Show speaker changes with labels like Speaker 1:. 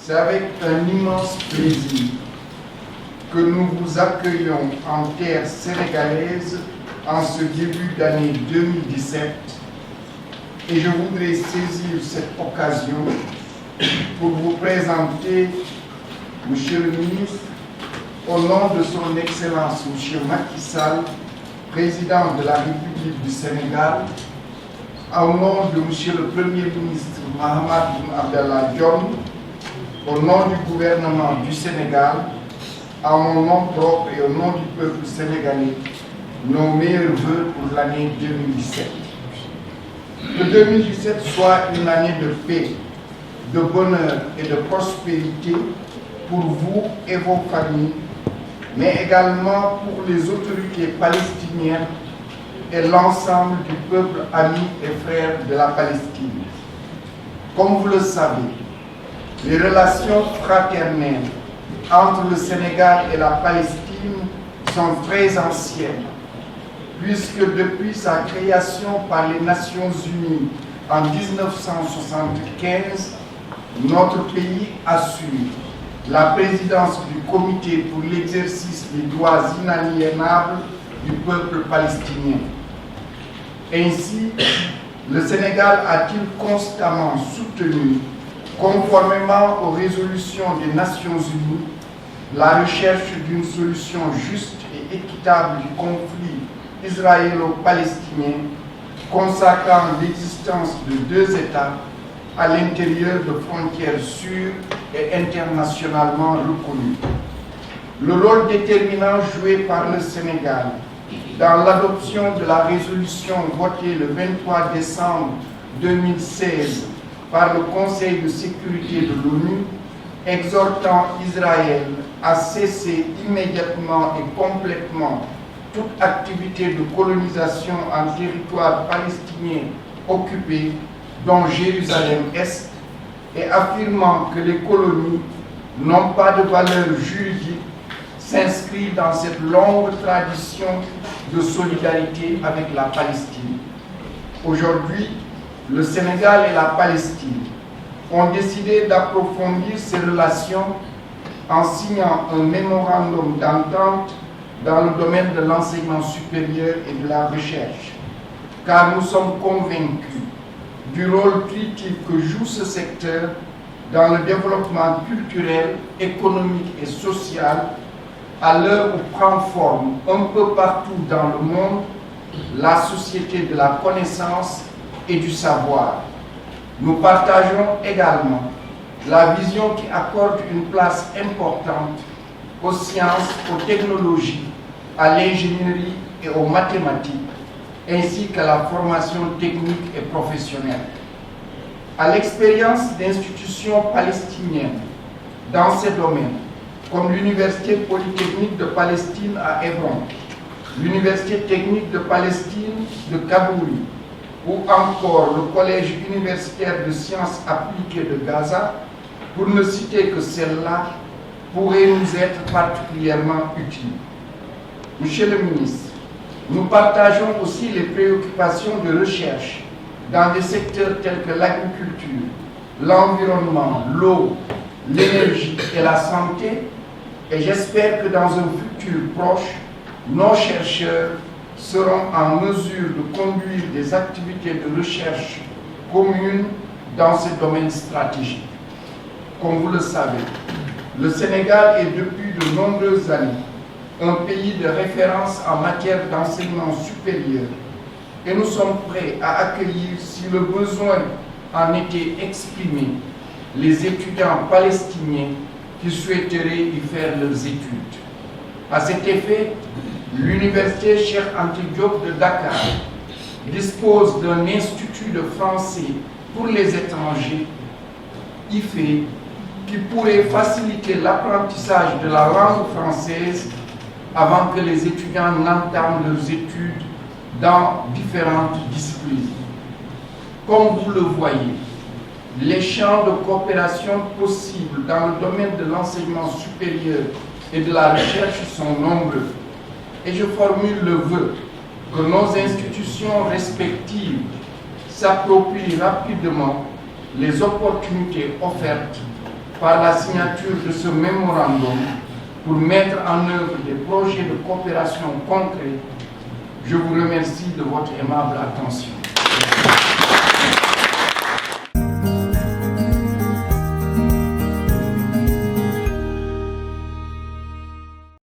Speaker 1: C'est avec un immense plaisir que nous vous accueillons en terre sénégalaise en ce début d'année 2017 et je voudrais saisir cette occasion pour vous présenter, Monsieur le ministre, au nom de son Excellence M. Macky Sall, président de la République du Sénégal, au nom de M. le Premier ministre Mahammed Boun Abdallah Dionne, au nom du gouvernement du Sénégal, à mon nom propre et au nom du peuple sénégalais, nos meilleurs vœux pour l'année 2017. Que 2017 soit une année de paix, de bonheur et de prospérité pour vous et vos familles, mais également pour les autorités palestiniennes et l'ensemble du peuple ami et frère de la Palestine. Comme vous le savez, les relations fraternelles entre le Sénégal et la Palestine sont très anciennes, puisque depuis sa création par les Nations Unies en 1975, notre pays assure la présidence du Comité pour l'exercice des droits inaliénables du peuple palestinien. Ainsi, le Sénégal a-t-il constamment soutenu, conformément aux résolutions des Nations Unies, la recherche d'une solution juste et équitable du conflit israélo-palestinien, consacrant l'existence de deux États à l'intérieur de frontières sûres et internationalement reconnues. Le rôle déterminant joué par le Sénégal dans l'adoption de la résolution votée le 23 décembre 2016 par le Conseil de sécurité de l'ONU, exhortant Israël à cesser immédiatement et complètement toute activité de colonisation en territoire palestinien occupé, dont Jérusalem-Est, et affirmant que les colonies n'ont pas de valeur juridique, s'inscrit dans cette longue tradition de solidarité avec la Palestine. Aujourd'hui, le Sénégal et la Palestine ont décidé d'approfondir ces relations en signant un mémorandum d'entente dans le domaine de l'enseignement supérieur et de la recherche, car nous sommes convaincus du rôle critique que joue ce secteur dans le développement culturel, économique et social à l'heure où prend forme un peu partout dans le monde la société de la connaissance et du savoir. Nous partageons également la vision qui accorde une place importante aux sciences, aux technologies, à l'ingénierie et aux mathématiques, ainsi qu'à la formation technique et professionnelle. À l'expérience d'institutions palestiniennes dans ces domaines, comme l'Université polytechnique de Palestine à Hébron, l'Université technique de Palestine de Kabouri, ou encore le Collège universitaire de sciences appliquées de Gaza, pour ne citer que celle-là, pourrait nous être particulièrement utile. Monsieur le ministre, nous partageons aussi les préoccupations de recherche dans des secteurs tels que l'agriculture, l'environnement, l'eau, l'énergie et la santé, et j'espère que dans un futur proche, nos chercheurs seront en mesure de conduire des activités de recherche communes dans ces domaines stratégiques. Comme vous le savez, le Sénégal est depuis de nombreuses années un pays de référence en matière d'enseignement supérieur et nous sommes prêts à accueillir, si le besoin en était exprimé, les étudiants palestiniens qui souhaiteraient y faire leurs études. À cet effet, l'Université Cheikh Anta Diop de Dakar dispose d'un institut de français pour les étrangers, IFE, qui pourrait faciliter l'apprentissage de la langue française avant que les étudiants n'entament leurs études dans différentes disciplines. Comme vous le voyez, les champs de coopération possibles dans le domaine de l'enseignement supérieur et de la recherche sont nombreux. Et je formule le vœu que nos institutions respectives s'approprient rapidement les opportunités offertes par la signature de ce mémorandum pour mettre en œuvre des projets de coopération concrets. Je vous remercie de votre aimable attention.